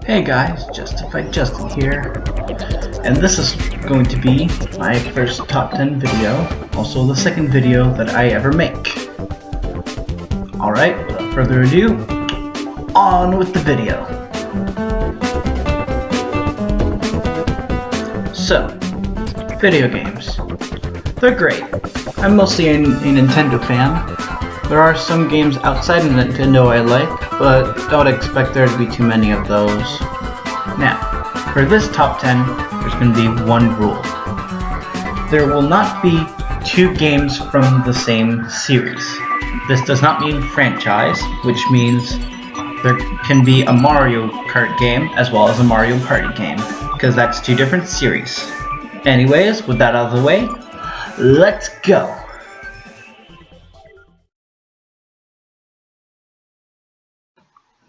Hey guys, Justified Justin here, and this is going to be my first top 10 video, also the second video that I ever make. Alright, without further ado, on with the video. So, video games. They're great. I'm mostly a Nintendo fan. There are some games outside of Nintendo I like, but don't expect there to be too many of those. Now, for this top 10, there's going to be one rule. There will not be two games from the same series. This does not mean franchise, which means there can be a Mario Kart game as well as a Mario Party game, because that's two different series. Anyways, with that out of the way, let's go!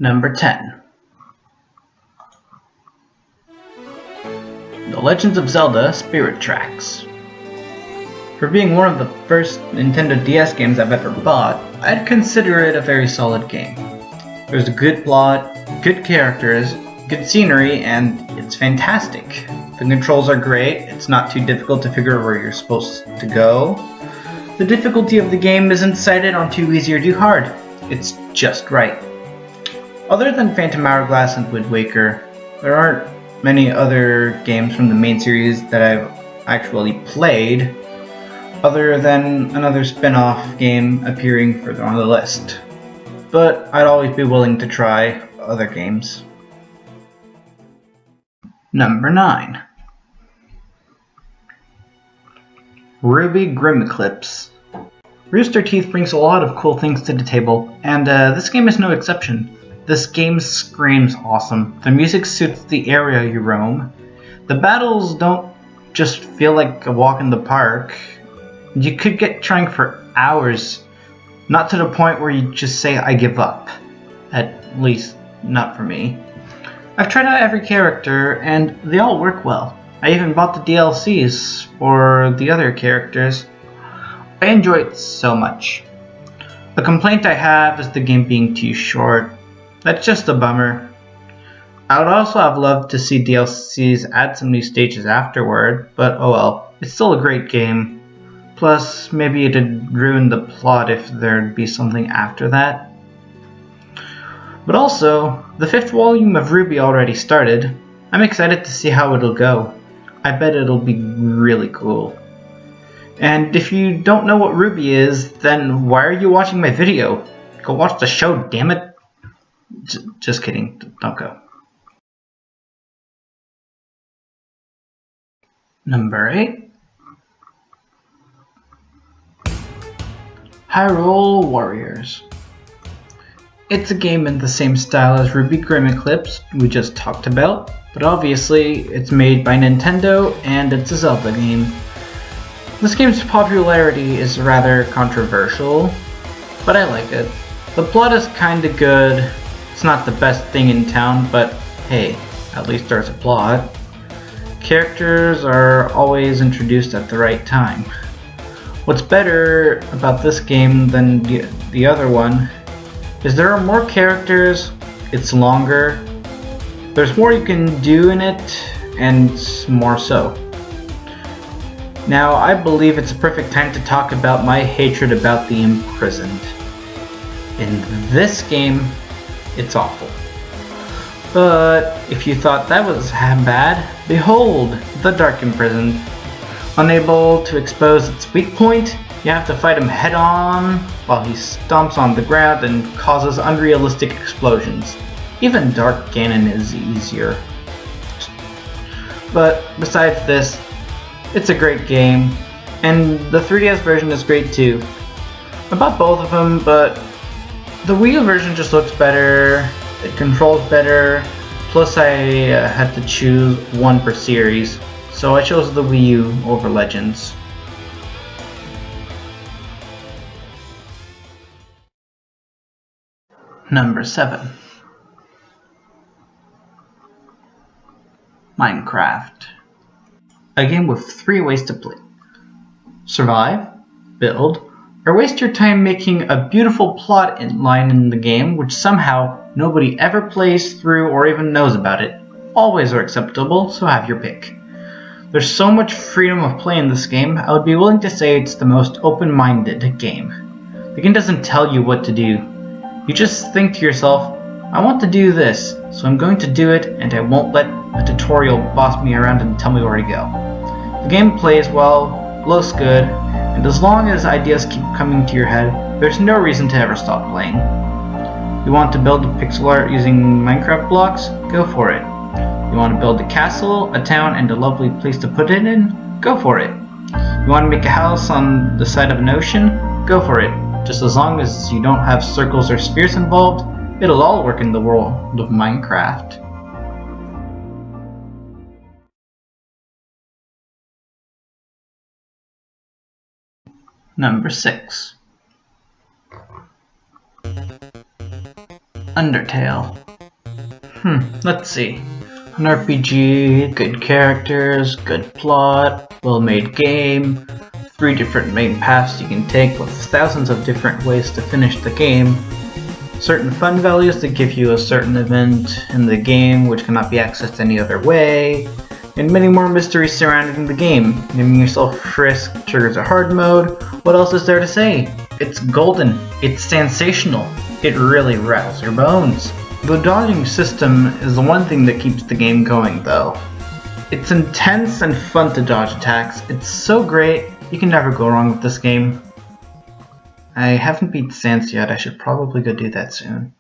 Number 10. The Legend of Zelda Spirit Tracks. For being one of the first Nintendo DS games I've ever bought, I'd consider it a very solid game. There's a good plot, good characters, good scenery, and it's fantastic. The controls are great, it's not too difficult to figure out where you're supposed to go. The difficulty of the game isn't decided on too easy or too hard, it's just right. Other than Phantom Hourglass and Wind Waker, there aren't many other games from the main series that I've actually played, other than another spin-off game appearing further on the list. But I'd always be willing to try other games. Number 9. Ruby Grimm Eclipse. Rooster Teeth brings a lot of cool things to the table, and this game is no exception. This game screams awesome. The music suits the area you roam. The battles don't just feel like a walk in the park. You could get trying for hours, not to the point where you just say, I give up. At least, not for me. I've tried out every character, and they all work well. I even bought the DLCs for the other characters. I enjoy it so much. The complaint I have is the game being too short. That's just a bummer. I would also have loved to see DLCs add some new stages afterward, but oh well, it's still a great game. Plus, maybe it'd ruin the plot if there'd be something after that. But also, the 5th volume of Ruby already started. I'm excited to see how it'll go. I bet it'll be really cool. And if you don't know what Ruby is, then why are you watching my video? Go watch the show, damn it! Just kidding, don't go. Number 8. Hyrule Warriors. It's a game in the same style as Ruby Grimm Eclipse we just talked about, but obviously it's made by Nintendo and it's a Zelda game. This game's popularity is rather controversial, but I like it. The plot is kinda good. It's not the best thing in town, but hey, at least there's a plot. Characters are always introduced at the right time. What's better about this game than the other one is there are more characters, it's longer, there's more you can do in it, and more so. Now, I believe it's a perfect time to talk about my hatred about the imprisoned. In this game, it's awful. But if you thought that was bad, behold, the Dark Imprisoned. Unable to expose its weak point, you have to fight him head on while he stomps on the ground and causes unrealistic explosions. Even Dark Ganon is easier. But besides this, it's a great game, and the 3DS version is great too. I bought both of them, but the Wii U version just looks better, it controls better, plus I had to choose one per series, so I chose the Wii U over Legends. Number 7. Minecraft. A game with 3 ways to play. Survive, build, or waste your time making a beautiful plot line in the game which somehow nobody ever plays through or even knows about it. Always are acceptable, so have your pick. There's so much freedom of play in this game, I would be willing to say it's the most open-minded game. The game doesn't tell you what to do. You just think to yourself, I want to do this, so I'm going to do it, and I won't let a tutorial boss me around and tell me where to go. The game plays well, looks good, and as long as ideas keep coming to your head, there's no reason to ever stop playing. You want to build a pixel art using Minecraft blocks? Go for it. You want to build a castle, a town, and a lovely place to put it in? Go for it. You want to make a house on the side of an ocean? Go for it. Just as long as you don't have circles or spheres involved, it'll all work in the world of Minecraft. Number 6. Undertale. Let's see. An RPG, good characters, good plot, well-made game, 3 different main paths you can take with thousands of different ways to finish the game, certain fun values that give you a certain event in the game which cannot be accessed any other way, and many more mysteries surrounding the game. Naming yourself Frisk triggers a hard mode. What else is there to say? It's golden. It's sensational. It really rattles your bones. The dodging system is the one thing that keeps the game going though. It's intense and fun to dodge attacks. It's so great, you can never go wrong with this game. I haven't beat Sans yet, I should probably go do that soon.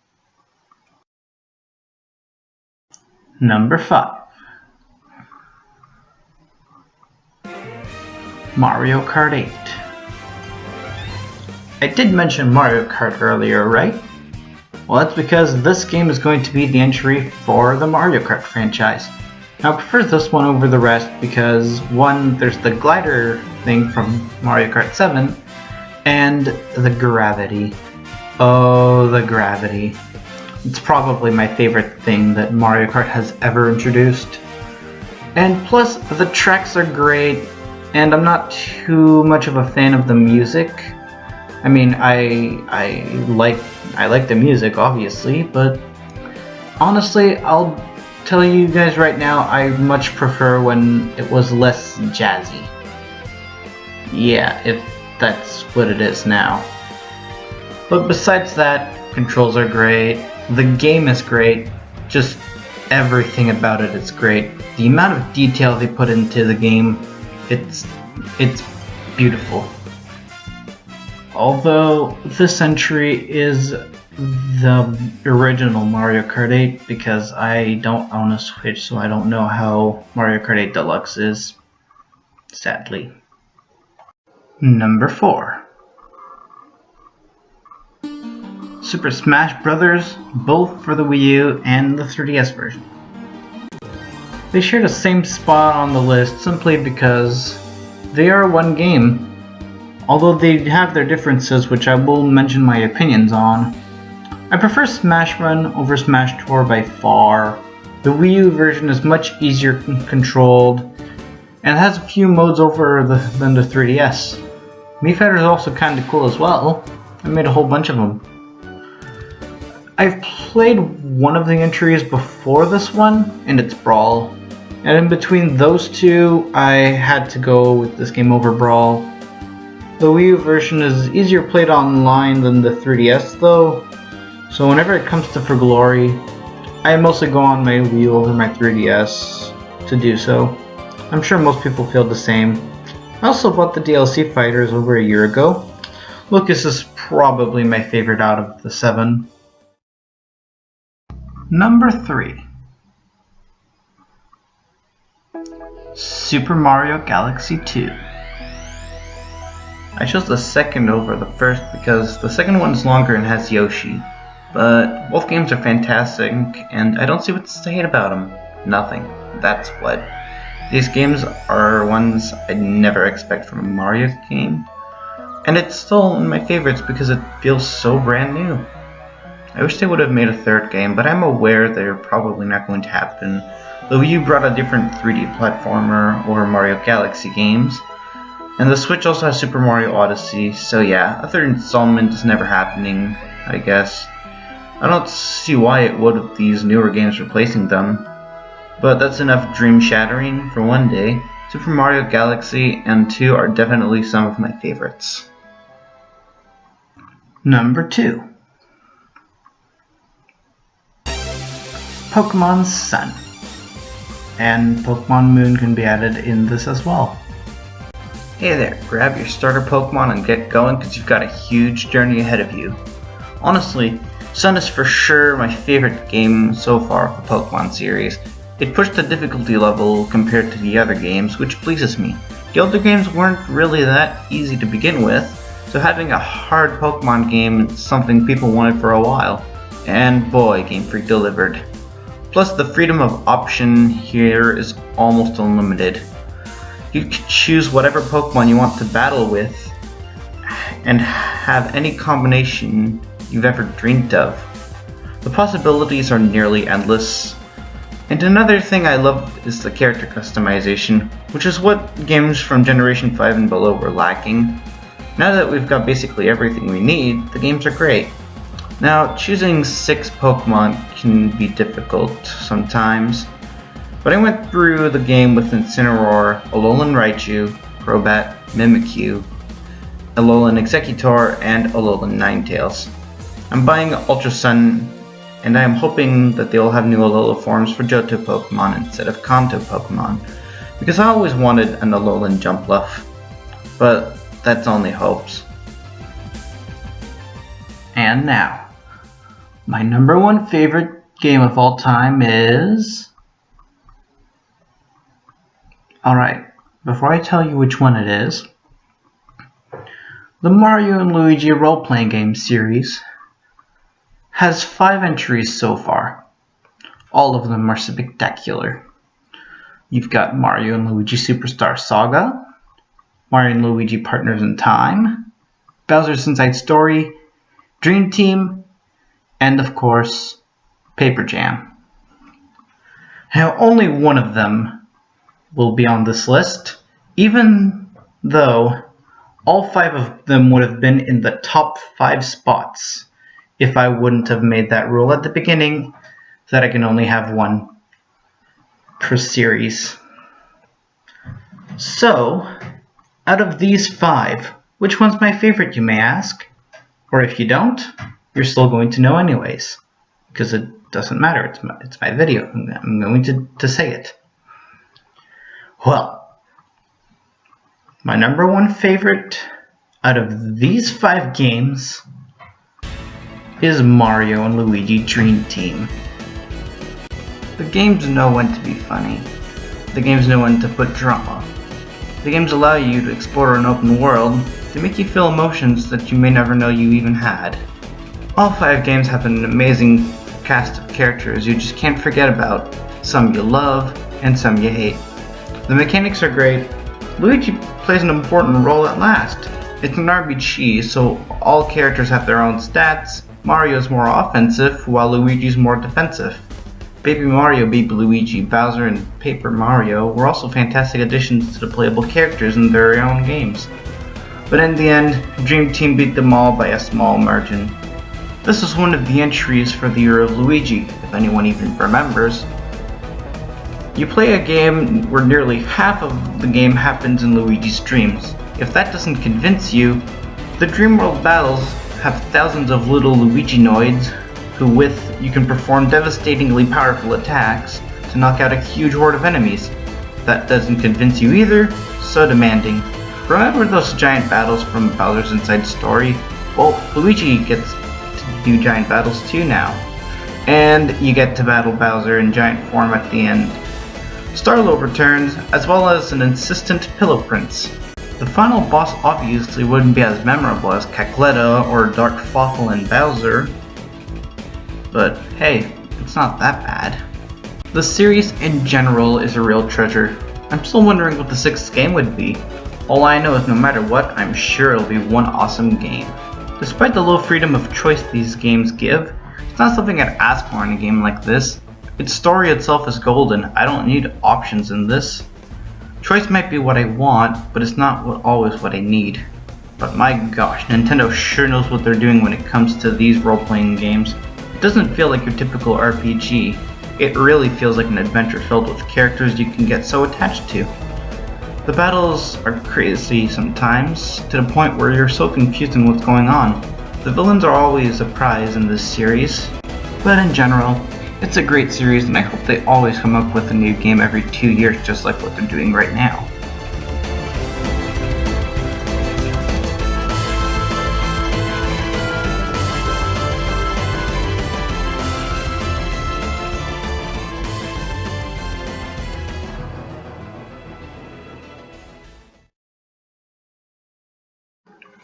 Number 5. Mario Kart 8. I did mention Mario Kart earlier, right? Well, that's because this game is going to be the entry for the Mario Kart franchise. Now, I prefer this one over the rest because, one, there's the glider thing from Mario Kart 7, and the gravity. Oh, the gravity. It's probably my favorite thing that Mario Kart has ever introduced. And plus, the tracks are great, and I'm not too much of a fan of the music. I mean, I like the music, obviously, but honestly, I'll tell you guys right now, I much prefer when it was less jazzy. Yeah, if that's what it is now. But besides that, controls are great, the game is great, just everything about it is great. The amount of detail they put into the game, it's beautiful. Although this entry is the original Mario Kart 8 because I don't own a Switch, so I don't know how Mario Kart 8 Deluxe is, sadly. Number 4. Super Smash Bros., both for the Wii U and the 3DS version. They share the same spot on the list simply because they are one game. Although they have their differences, which I will mention my opinions on. I prefer Smash Run over Smash Tour by far. The Wii U version is much easier controlled and has a few modes over than the 3DS. Mii Fighter is also kinda cool as well. I made a whole bunch of them. I've played one of the entries before this one, and it's Brawl. And in between those two, I had to go with this game over Brawl. The Wii U version is easier played online than the 3DS though, so whenever it comes to For Glory, I mostly go on my Wii U over my 3DS to do so. I'm sure most people feel the same. I also bought the DLC Fighters over a year ago. Lucas is probably my favorite out of the 7. Number 3. Super Mario Galaxy 2. I chose the second over the first because the second one's longer and has Yoshi, but both games are fantastic and I don't see what to hate about them. Nothing. That's what. These games are ones I'd never expect from a Mario game, and it's still one of my favorites because it feels so brand new. I wish they would have made a third game, but I'm aware they're probably not going to happen. The Wii U brought a different 3D platformer over Mario Galaxy games, And the Switch also has Super Mario Odyssey, so yeah, a third installment is never happening, I guess. I don't see why it would with these newer games replacing them. But that's enough dream shattering for one day. Super Mario Galaxy and 2 are definitely some of my favorites. Number 2. Pokemon Sun. And Pokemon Moon can be added in this as well. Hey there, grab your starter Pokemon and get going because you've got a huge journey ahead of you. Honestly, Sun is for sure my favorite game so far of the Pokemon series. It pushed the difficulty level compared to the other games, which pleases me. The other games weren't really that easy to begin with, so having a hard Pokemon game is something people wanted for a while. And boy, Game Freak delivered. Plus, the freedom of option here is almost unlimited. You can choose whatever Pokemon you want to battle with, and have any combination you've ever dreamed of. The possibilities are nearly endless. And another thing I love is the character customization, which is what games from Generation 5 and below were lacking. Now that we've got basically everything we need, the games are great. Now, choosing 6 Pokemon can be difficult sometimes, but I went through the game with Incineroar, Alolan Raichu, Crobat, Mimikyu, Alolan Exeggutor, and Alolan Ninetales. I'm buying Ultra Sun, and I am hoping that they will have new Alola forms for Johto Pokemon instead of Kanto Pokemon, because I always wanted an Alolan Jumpluff, but that's only hopes. And now, my number 1 favorite game of all time is... Alright, before I tell you which one it is, the Mario and Luigi role-playing game series has 5 entries so far. All of them are spectacular. You've got Mario and Luigi Superstar Saga, Mario and Luigi Partners in Time, Bowser's Inside Story, Dream Team, and of course, Paper Jam. Now, only one of them will be on this list, even though all 5 of them would have been in the top 5 spots if I wouldn't have made that rule at the beginning that I can only have one per series. So, out of these 5, which one's my favorite, you may ask? Or if you don't, you're still going to know anyways, because it doesn't matter, it's my video, I'm going to say it. Well, my number 1 favorite out of these 5 games is Mario and Luigi Dream Team. The games know when to be funny. The games know when to put drama. The games allow you to explore an open world to make you feel emotions that you may never know you even had. All 5 games have an amazing cast of characters you just can't forget about. Some you love and some you hate. The mechanics are great. Luigi plays an important role at last. It's an RPG, so all characters have their own stats. Mario's more offensive, while Luigi's more defensive. Baby Mario, Baby Luigi, Bowser, and Paper Mario were also fantastic additions to the playable characters in their own games. But in the end, Dream Team beat them all by a small margin. This was one of the entries for the year of Luigi, if anyone even remembers. You play a game where nearly half of the game happens in Luigi's dreams. If that doesn't convince you, the Dream World battles have thousands of little Luiginoids who you can perform devastatingly powerful attacks to knock out a huge horde of enemies. If that doesn't convince you either, so demanding. Remember those giant battles from Bowser's Inside Story? Well, Luigi gets to do giant battles too now. And you get to battle Bowser in giant form at the end. Starlo returns, as well as an insistent Pillow Prince. The final boss obviously wouldn't be as memorable as Cackletta or Dark Fawful and Bowser, but hey, it's not that bad. The series in general is a real treasure. I'm still wondering what the 6th game would be. All I know is no matter what, I'm sure it'll be one awesome game. Despite the low freedom of choice these games give, it's not something I'd ask for in a game like this. Its story itself is golden. I don't need options in this. Choice might be what I want, but it's not always what I need. But my gosh, Nintendo sure knows what they're doing when it comes to these role-playing games. It doesn't feel like your typical RPG. It really feels like an adventure filled with characters you can get so attached to. The battles are crazy sometimes, to the point where you're so confused in what's going on. The villains are always a prize in this series, but in general, it's a great series and I hope they always come up with a new game every 2 years just like what they're doing right now.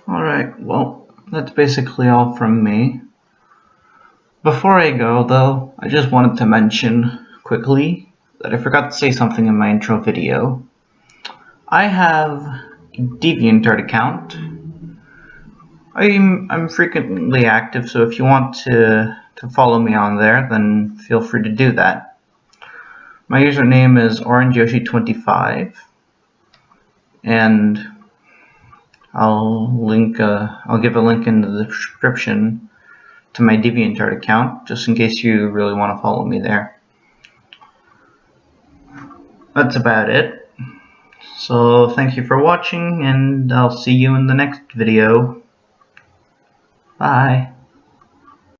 Alright, well, that's basically all from me. Before I go, though, I just wanted to mention quickly that I forgot to say something in my intro video. I have a DeviantArt account. I'm frequently active, so if you want to follow me on there, then feel free to do that. My username is OrangeYoshi25, and I'll give a link in the description to my DeviantArt account, just in case you really want to follow me there. That's about it. So thank you for watching, and I'll see you in the next video. Bye.